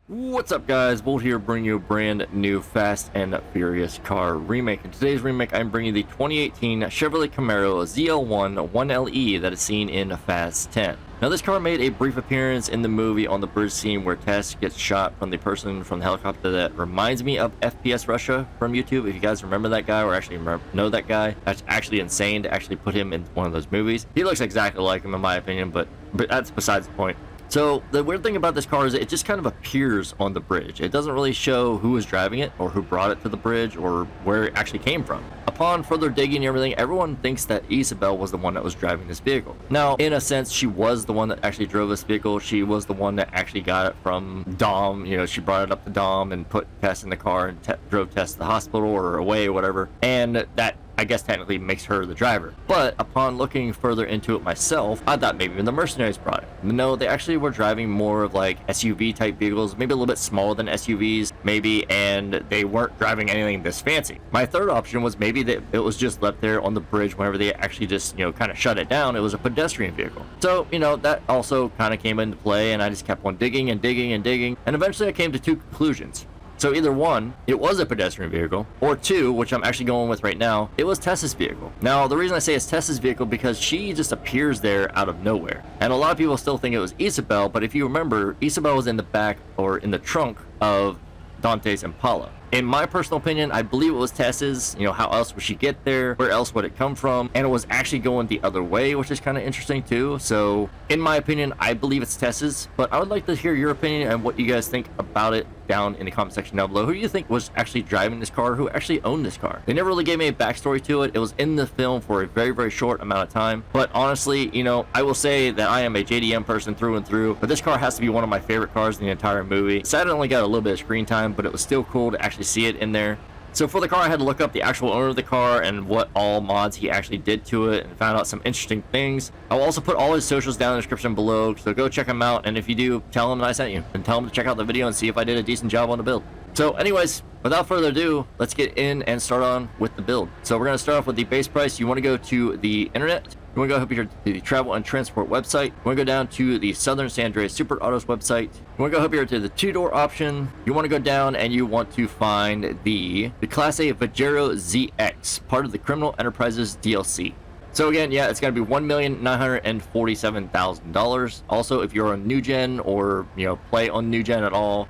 What's up, guys? Bolt here, bringing you a brand new Fast and Furious car remake. In today's remake, I'm bringing the 2018 Chevrolet Camaro ZL1 1LE that is seen in Fast 10. Now, this car made a brief appearance in the movie on the bridge scene where Tess gets shot from the person from the helicopter that reminds me of FPS Russia from YouTube. If you guys remember that guy or actually know that guy, that's actually insane to actually put him in one of those movies. He looks exactly like him in my opinion, but that's besides the point. So the weird thing about this car is it just kind of appears on the bridge. It doesn't really show who was driving it or who brought it to the bridge or where it actually came from. Upon further digging and everything, everyone thinks that Isabel was the one that was driving this vehicle. Now, in a sense, she was the one that actually drove this vehicle. She was the one that actually got it from Dom. You know, she brought it up to Dom and put Tess in the car and drove Tess to the hospital or away or whatever. And that, I guess, technically makes her the driver. But upon looking further into it myself, I thought maybe the mercenaries brought it. No, they actually were driving more of like SUV type vehicles, maybe a little bit smaller than SUVs, maybe, and they weren't driving anything this fancy. My third option was maybe that it was just left there on the bridge whenever they actually just, you know, kind of shut it down. It was a pedestrian vehicle. So, you know, that also kind of came into play, and I just kept on digging and digging and digging, and eventually I came to two conclusions. So either one, it was a pedestrian vehicle, or two, which I'm actually going with right now, it was Tess's vehicle. Now, the reason I say it's Tess's vehicle because she just appears there out of nowhere. And a lot of people still think it was Isabel, but if you remember, Isabel was in the back or in the trunk of Dante's Impala. In my personal opinion, I believe it was Tess's. You know, how else would she get there? Where else would it come from? And it was actually going the other way, which is kind of interesting too. So, in my opinion, I believe it's Tess's. But I would like to hear your opinion and what you guys think about it down in the comment section down below. Who do you think was actually driving this car? Who actually owned this car? They never really gave me a backstory to it. It was in the film for a very, very short amount of time. But honestly, you know, I will say that I am a JDM person through and through. But this car has to be one of my favorite cars in the entire movie. Sad it only got a little bit of screen time, but it was still cool to actually see it in there. So for the car, I had to look up the actual owner of the car and what all mods he actually did to it and found out some interesting things. I will also put all his socials down in the description below, so go check him out. And if you do, tell him that I sent you and tell him to check out the video and see if I did a decent job on the build. So anyways, without further ado, let's get in and start on with the build. So we're going to start off with the base price. You want to go to the internet. You want to go up here to the travel and transport website. You want to go down to the Southern San Andreas Super Autos website. You want to go up here to the two-door option. You want to go down and you want to find the Declasse Vigero ZX, part of the Criminal Enterprises DLC. So again, yeah, it's going to be $1,947,000. Also, if you're on new gen or, you know, play on new gen at all,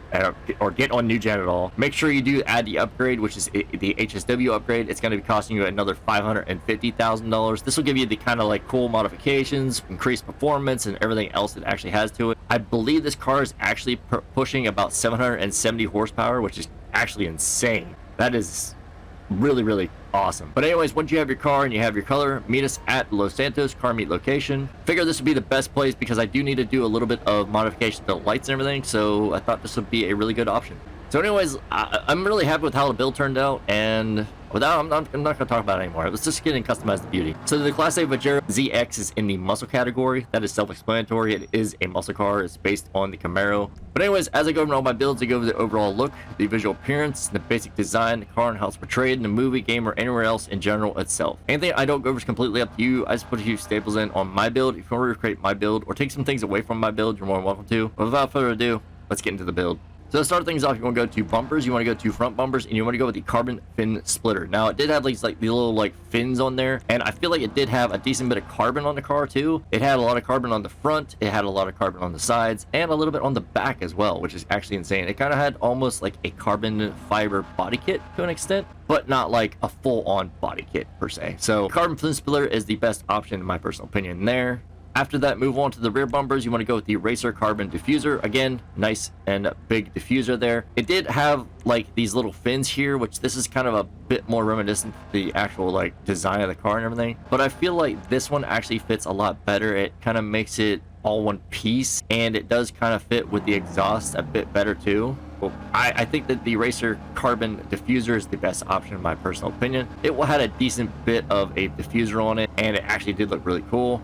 or get on new gen at all, make sure you do add the upgrade, which is the HSW upgrade. It's going to be costing you another $550,000. This will give you the kind of like cool modifications, increased performance, and everything else it actually has to it. I believe this car is actually pushing about 770 horsepower, which is actually insane. That is really, really awesome. But anyways, once you have your car and you have your color, meet us at Los Santos car meet location. Figure this would be the best place because I do need to do a little bit of modification to the lights and everything, so I thought this would be a really good option. So anyways, I'm really happy with how the build turned out, and without, I'm not going to talk about it anymore. Let's just get in customized beauty. So the Declasse Vigero ZX is in the muscle category. That is self-explanatory. It is a muscle car. It's based on the Camaro. But anyways, as I go over all my builds, I go over the overall look, the visual appearance, the basic design, the car and how it's portrayed in the movie, game, or anywhere else in general itself. Anything I don't go over is completely up to you. I just put a few staples in on my build. If you want to recreate my build or take some things away from my build, you're more than welcome to. But without further ado, let's get into the build. So to start things off, you want to go to bumpers, you want to go to front bumpers, and you want to go with the carbon fin splitter. Now, it did have these like the little like fins on there, and I feel like it did have a decent bit of carbon on the car too. It had a lot of carbon on the front, it had a lot of carbon on the sides, and a little bit on the back as well, which is actually insane. It kind of had almost like a carbon fiber body kit to an extent, but not like a full-on body kit per se. So carbon fin splitter is the best option in my personal opinion there. After that, move on to the rear bumpers. You want to go with the Racer Carbon Diffuser. Again, nice and big diffuser there. It did have like these little fins here, which this is kind of a bit more reminiscent to the actual like design of the car and everything. But I feel like this one actually fits a lot better. It kind of makes it all one piece, and it does kind of fit with the exhaust a bit better too. I think that the Racer Carbon Diffuser is the best option in my personal opinion. It had a decent bit of a diffuser on it, and it actually did look really cool.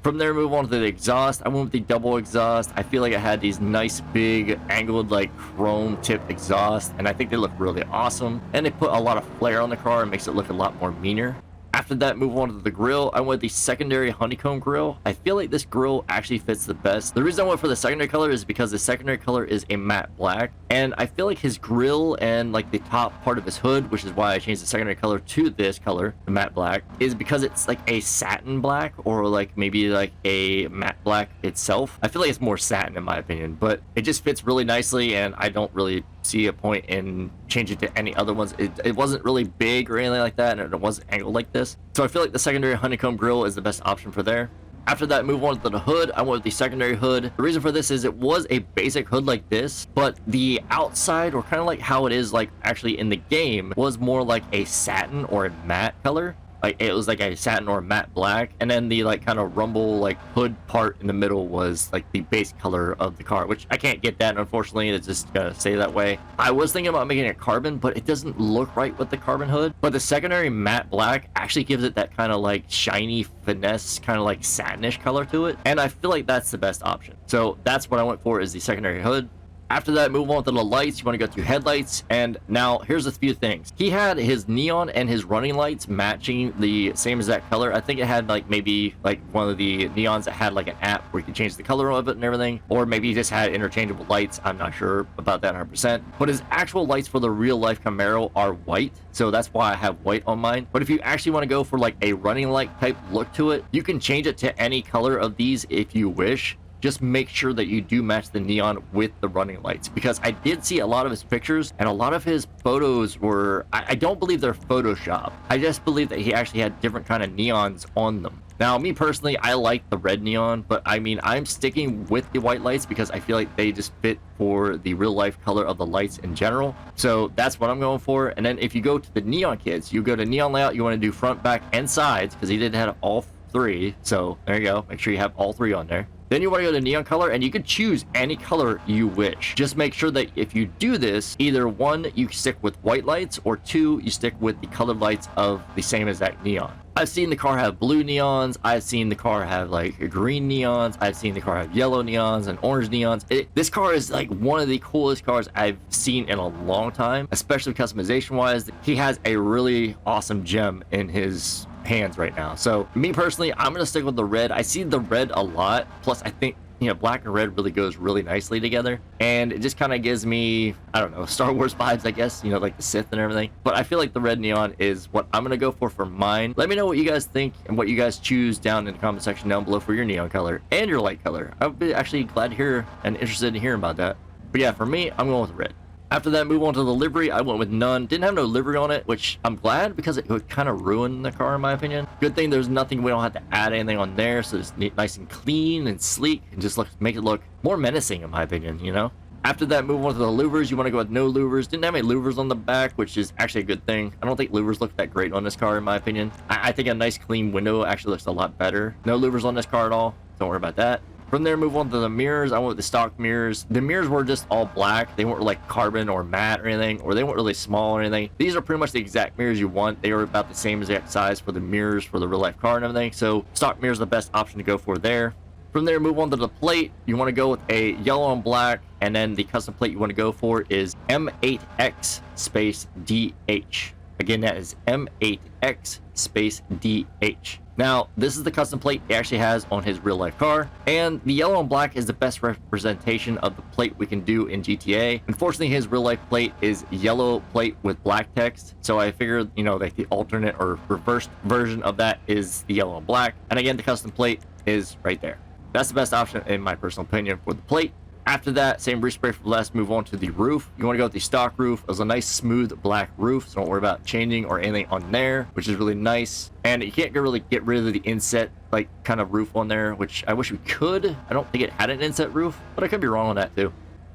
From there, move on to the exhaust. I went with the double exhaust. I feel like I had these nice big angled like chrome tipped exhaust, and I think they look really awesome, and they put a lot of flair on the car and makes it look a lot more meaner. After that, move on to the grille. I went with the secondary honeycomb grille. I feel like this grille actually fits the best. The reason I went for the secondary color is because the secondary color is a matte black, and I feel like his grille and like the top part of his hood, which is why I changed the secondary color to this color, the matte black, is because it's like a satin black, or like maybe like a matte black itself. I feel like it's more satin in my opinion, but it just fits really nicely, and I don't really see a point in changing to any other ones. It wasn't really big or anything like that, and it wasn't angled like this, so I feel like the secondary honeycomb grille is the best option for there. After that, move on to the hood. I went with the secondary hood. The reason for this is it was a basic hood like this, but the outside, or kind of like how it is like actually in the game, was more like a satin or a matte color. Like it was like a satin or matte black, and then the like kind of rumble like hood part in the middle was like the base color of the car, which I can't get that, unfortunately. It's just gonna stay that way. I was thinking about making it carbon, but it doesn't look right with the carbon hood. But the secondary matte black actually gives it that kind of like shiny finesse, kind of like satinish color to it, and I feel like that's the best option. So that's what I went for, is the secondary hood. After that, move on to the lights. You want to go to headlights, and now here's a few things. He had his neon and his running lights matching the same exact color. I think it had like maybe like one of the neons that had like an app where you can change the color of it and everything, or maybe he just had interchangeable lights. I'm not sure about that 100%, but his actual lights for the real life Camaro are white, so that's why I have white on mine. But if you actually want to go for like a running light type look to it, you can change it to any color of these if you wish. Just make sure that you do match the neon with the running lights, because I did see a lot of his pictures and a lot of his photos were, I don't believe they're Photoshop. I just believe that he actually had different kind of neons on them. Now, me personally, I like the red neon, but I mean, I'm sticking with the white lights because I feel like they just fit for the real life color of the lights in general. So that's what I'm going for. And then if you go to the neon kits, you go to neon layout, you want to do front, back, and sides, because he did have all three. So there you go. Make sure you have all three on there. Then you want to go to neon color, and you can choose any color you wish. Just make sure that if you do this, either one, you stick with white lights, or two, you stick with the colored lights of the same exact neon. I've seen the car have blue neons. I've seen the car have like green neons. I've seen the car have yellow neons and orange neons. This car is like one of the coolest cars I've seen in a long time, especially customization wise. He has a really awesome gem in his hands right now. So me personally, I'm gonna stick with the red. I see the red a lot, plus I think, you know, black and red really goes really nicely together, and it just kind of gives me, I don't know, Star Wars vibes, I guess, you know, like the Sith and everything. But I feel like the red neon is what I'm gonna go for mine. Let me know what you guys think and what you guys choose down in the comment section down below for your neon color and your light color. I would be actually glad to hear and interested in hearing about that. But yeah, for me, I'm going with red. After that, move on to the livery. I went with none. Didn't have no livery on it, which I'm glad, because it would kind of ruin the car in my opinion. Good thing there's nothing, we don't have to add anything on there, so it's nice and clean and sleek, and just make it look more menacing in my opinion, you know? After that, move on to the louvers. You want to go with no louvers. Didn't have any louvers on the back, which is actually a good thing. I don't think louvers look that great on this car in my opinion. I think a nice clean window actually looks a lot better. No louvers on this car at all. Don't worry about that. From there, move on to the mirrors. I went with the stock mirrors. The mirrors were just all black. They weren't like carbon or matte or anything, or they weren't really small or anything. These are pretty much the exact mirrors you want. They were about the same exact size for the mirrors for the real life car and everything. So stock mirrors are the best option to go for there. From there, move on to the plate. You want to go with a yellow and black, and then the custom plate you want to go for is M8X space DH. Again, that is M8X space DH. Now, this is the custom plate he actually has on his real life car, and the yellow and black is the best representation of the plate we can do in GTA. Unfortunately, his real life plate is yellow plate with black text, so I figured, you know, like the alternate or reversed version of that is the yellow and black. And again, the custom plate is right there. That's the best option in my personal opinion for the plate. After that, same respray for less, move on to the roof. You want to go with the stock roof. It was a nice smooth black roof, so don't worry about changing or anything on there, which is really nice. And you can't really get rid of the inset like kind of roof on there, which I wish we could. I don't think it had an inset roof, but I could be wrong on that too.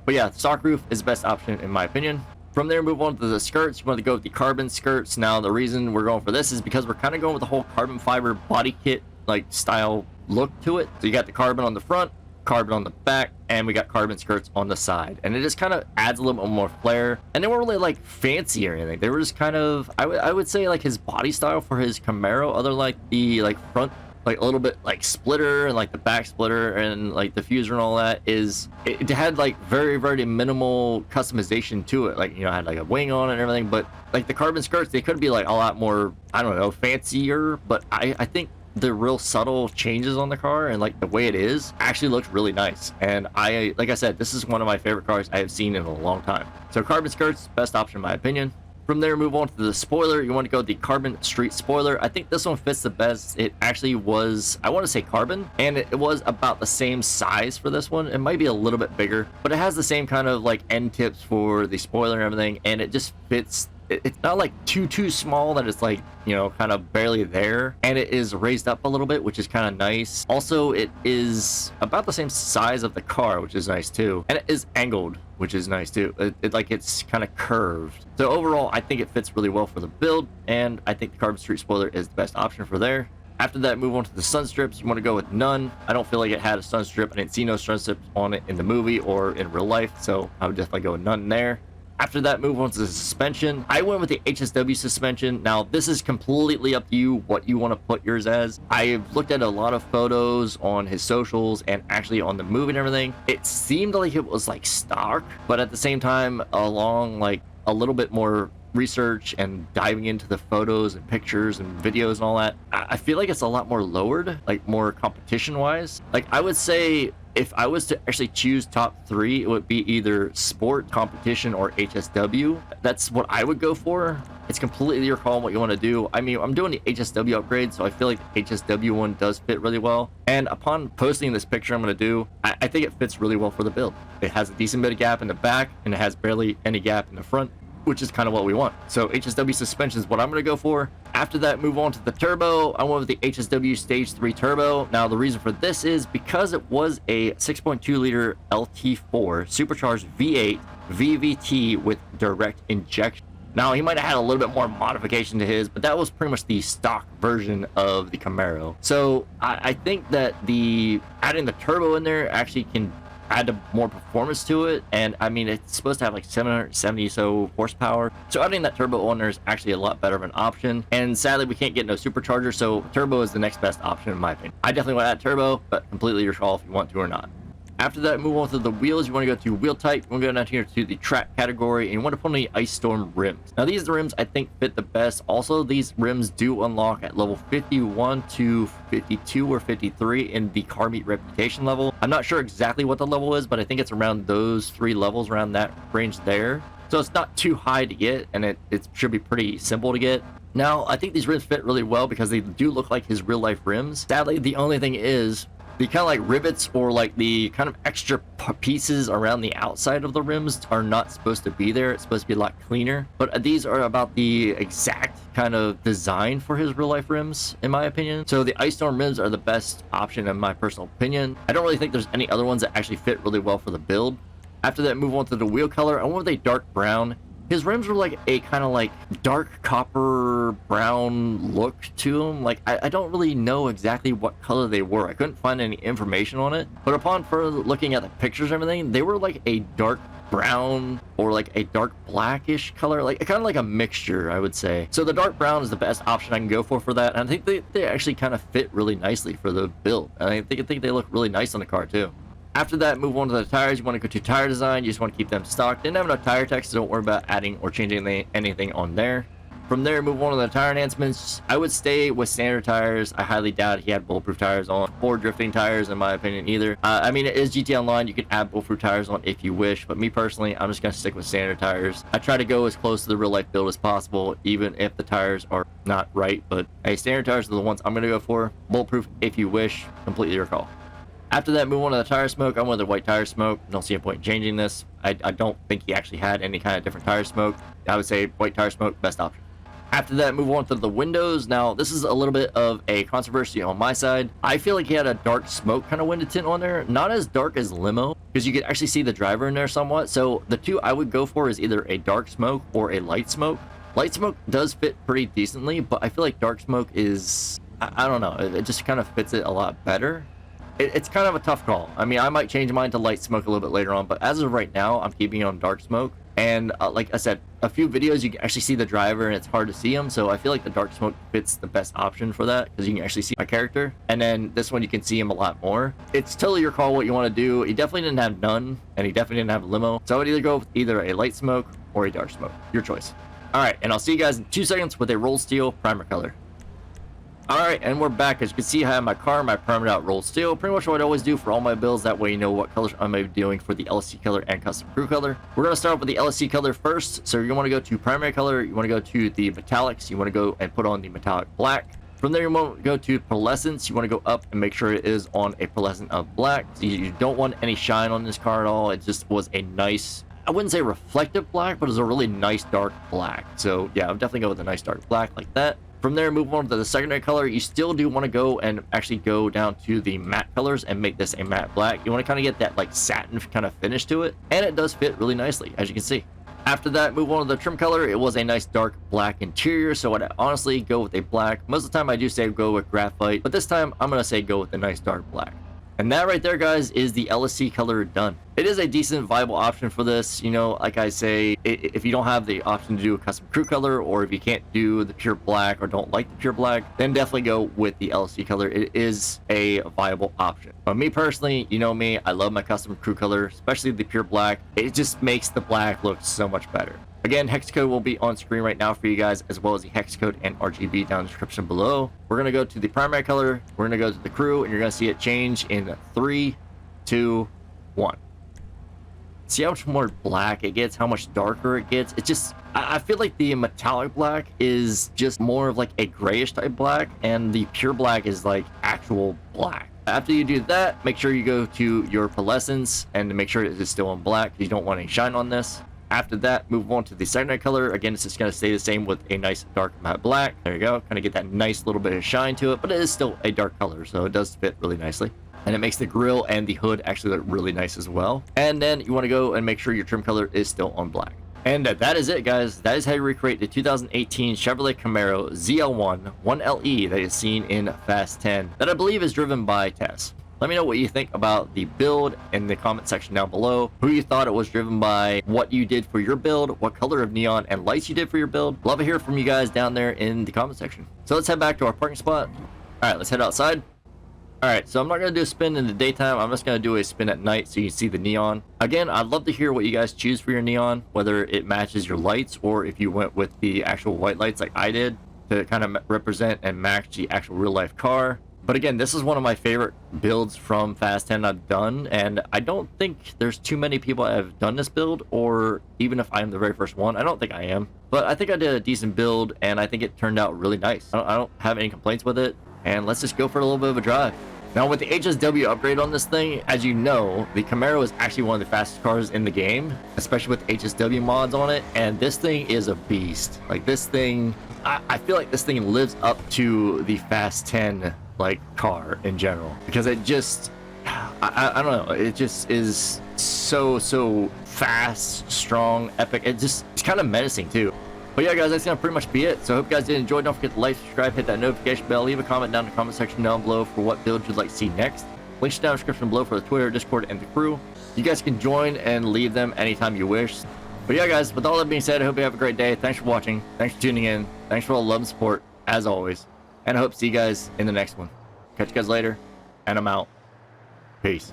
But yeah, stock roof is the best option in my opinion. From there, move on to the skirts. You want to go with the carbon skirts. Now, the reason we're going for this is because we're kind of going with the whole carbon fiber body kit like style look to it. So you got the carbon on the front, carbon on the back, and we got carbon skirts on the side, and it just kind of adds a little bit more flair. And they weren't really like fancy or anything. They were just kind of, I would say like his body style for his Camaro, other like the front like a little bit like splitter and like the back splitter and like diffuser and all that, is it had like very minimal customization to it. Like, you know, I had like a wing on it and everything, but like the carbon skirts, they could be like a lot more, I don't know, fancier, but I think the real subtle changes on the car and like the way it is actually looks really nice. And like I said, this is one of my favorite cars I have seen in a long time. So carbon skirts, best option in my opinion. From there, move on to the spoiler. You want to go with the carbon street spoiler. I think this one fits the best. It actually was, I want to say carbon, and it was about the same size for this one. It might be a little bit bigger, but it has the same kind of like end tips for the spoiler and everything, and it just fits. It's not like too small that it's like, you know, kind of barely there, and it is raised up a little bit, which is kind of nice. Also, it is about the same size of the car, which is nice too, and it is angled, which is nice too. It's kind of curved. So overall, I think it fits really well for the build, and I think the carbon street spoiler is the best option for there. After that, move on to the sun strips. You want to go with none. I don't feel like it had a sun strip. I didn't see no sun strips on it in the movie or in real life, so I would definitely go with none there. After that, move on to the suspension. I went with the HSW suspension. Now, this is completely up to you what you want to put yours as. I've looked at a lot of photos on his socials and actually on the movie and everything. It seemed like it was like stock, but at the same time, along like a little bit more research and diving into the photos and pictures and videos and all that, I feel like it's a lot more lowered, like more competition wise. Like, I would say if I was to actually choose top 3, it would be either sport, competition, or HSW. That's what I would go for. It's completely your call on what you want to do. I mean, I'm doing the HSW upgrade, so I feel like the HSW one does fit really well. And upon posting this picture I'm going to do, I think it fits really well for the build. It has a decent bit of gap in the back, and it has barely any gap in the front, which is kind of what we want. So HSW suspension is what I'm going to go for. After that, move on to the turbo. I went with the HSW Stage 3 turbo. Now, the reason for this is because it was a 6.2 liter LT4 supercharged V8 VVT with direct injection. Now, he might have had a little bit more modification to his, but that was pretty much the stock version of the Camaro. So I think that adding the turbo in there actually can add more performance to it, and I mean, it's supposed to have like 770 so horsepower, so adding that turbo on there is actually a lot better of an option. And sadly, we can't get no supercharger, so turbo is the next best option in my opinion. I definitely want to add turbo, but completely your call if you want to or not. After that, move on to the wheels. You want to go to wheel type. You want to go down here to the track category, and you want to put on the Ice Storm rims. Now, these rims I think fit the best. Also, these rims do unlock at level 51 to 52 or 53 in the car meet reputation level. I'm not sure exactly what the level is, but I think it's around those 3 levels, around that range there. So it's not too high to get, and it should be pretty simple to get. Now, I think these rims fit really well because they do look like his real life rims. Sadly, the only thing is the kind of like rivets or like the kind of extra pieces around the outside of the rims are not supposed to be there. It's supposed to be a lot cleaner, but these are about the exact kind of design for his real life rims, in my opinion. So the Ice Storm rims are the best option in my personal opinion. I don't really think there's any other ones that actually fit really well for the build. After that, move on to the wheel color. I went with a dark brown. His rims were like a kind of like dark copper brown look to them. Like, I don't really know exactly what color they were. I couldn't find any information on it. But upon further looking at the pictures and everything, they were like a dark brown or like a dark blackish color, like kind of like a mixture, I would say. So the dark brown is the best option I can go for that. And I think they actually kind of fit really nicely for the build. And I think they look really nice on the car too. After that, move on to the tires. You want to go to tire design. You just want to keep them stock. Didn't have enough tire text, so don't worry about adding or changing anything on there. From there, move on to the tire enhancements. I would stay with standard tires. I highly doubt he had bulletproof tires on, or drifting tires in my opinion either. I mean, it is GT Online. You can add bulletproof tires on if you wish, but me personally, I'm just going to stick with standard tires. I try to go as close to the real life build as possible, even if the tires are not right. But hey, standard tires are the ones I'm going to go for. Bulletproof if you wish, completely your call. After that, move on to the tire smoke. I went with the white tire smoke. Don't see a point in changing this. I don't think he actually had any kind of different tire smoke. I would say white tire smoke, best option. After that, move on to the windows. Now, this is a little bit of a controversy on my side. I feel like he had a dark smoke kind of window tint on there. Not as dark as limo, because you could actually see the driver in there somewhat. So the two I would go for is either a dark smoke or a light smoke. Light smoke does fit pretty decently, but I feel like dark smoke is, I don't know, it just kind of fits it a lot better. It's kind of a tough call. I mean, I might change mine to light smoke a little bit later on, but as of right now, I'm keeping it on dark smoke. And like I said, a few videos you can actually see the driver and it's hard to see him, so I feel like the dark smoke fits the best option for that because you can actually see my character. And then this one you can see him a lot more. It's totally your call what you want to do. He definitely didn't have none, and he definitely didn't have limo, so I would either go with either a light smoke or a dark smoke. Your choice. All right, and I'll see you guys in 2 seconds with a rolled steel primer color. All right, and we're back. As you can see, I have my car, my primed out rolled steel. Pretty much what I always do for all my builds. That way you know what colors I'm going to be doing for the LSC color and custom crew color. We're going to start with the LSC color first. So you want to go to primary color. You want to go to the metallics. You want to go and put on the metallic black. From there, you want to go to pearlescence. You want to go up and make sure it is on a pearlescent of black. So you don't want any shine on this car at all. It just was a nice, I wouldn't say reflective black, but it's a really nice dark black. So yeah, I would definitely go with a nice dark black like that. From there, move on to the secondary color. You still do want to go and actually go down to the matte colors and make this a matte black. You want to kind of get that like satin kind of finish to it, and it does fit really nicely, as you can see. After that, move on to the trim color. It was a nice dark black interior, so I'd honestly go with a black. Most of the time I do say go with graphite, but this time I'm going to say go with a nice dark black. And that right there, guys, is the LSC color done. It is a decent, viable option for this. You know, like I say, if you don't have the option to do a custom crew color, or if you can't do the pure black or don't like the pure black, then definitely go with the LSC color. It is a viable option. But me personally, you know me, I love my custom crew color, especially the pure black. It just makes the black look so much better. Again, hex code will be on screen right now for you guys, as well as the hex code and RGB down in the description below. We're going to go to the primary color. We're going to go to the crew, and you're going to see it change in 3, 2, 1. See how much more black it gets, how much darker it gets. It's just, I feel like the metallic black is just more of like a grayish type black, and the pure black is like actual black. After you do that, make sure you go to your pearlescence and make sure it is still in black. You don't want any shine on this. After that, move on to the secondary color. Again, it's just going to stay the same with a nice dark matte black. There you go. Kind of get that nice little bit of shine to it, but it is still a dark color, so it does fit really nicely. And it makes the grille and the hood actually look really nice as well. And then you want to go and make sure your trim color is still on black. And that is it, guys. That is how you recreate the 2018 Chevrolet Camaro ZL1 1LE that is seen in Fast 10, that I believe is driven by Tess. Let me know what you think about the build in the comment section down below. Who you thought it was driven by, what you did for your build, what color of neon and lights you did for your build. Love to hear from you guys down there in the comment section. So let's head back to our parking spot. All right, let's head outside. All right, so I'm not going to do a spin in the daytime. I'm just going to do a spin at night so you can see the neon. Again, I'd love to hear what you guys choose for your neon, whether it matches your lights or if you went with the actual white lights like I did to kind of represent and match the actual real life car. But again, this is one of my favorite builds from Fast 10 I've done, and I don't think there's too many people that have done this build, or even if I'm the very first one, I don't think I am. But I think I did a decent build, and I think it turned out really nice. I don't have any complaints with it, and let's just go for a little bit of a drive. Now, with the HSW upgrade on this thing, as you know, the Camaro is actually one of the fastest cars in the game, especially with HSW mods on it, and this thing is a beast. Like, this thing, I feel like this thing lives up to the Fast 10 like car in general, because it just, I don't know, it just is so fast, strong, epic. It's kind of menacing too. But yeah, guys, that's gonna pretty much be it. So I hope you guys did enjoy. Don't forget to like, subscribe, hit that notification bell, leave a comment down in the comment section down below for what build you'd like to see next. Links down in the description below for the Twitter, Discord, and the crew. You guys can join and leave them anytime you wish. But yeah, guys, with all that being said, I hope you have a great day. Thanks for watching, thanks for tuning in, thanks for all the love and support as always, and I hope to see you guys in the next one. Catch you guys later, and I'm out. Peace.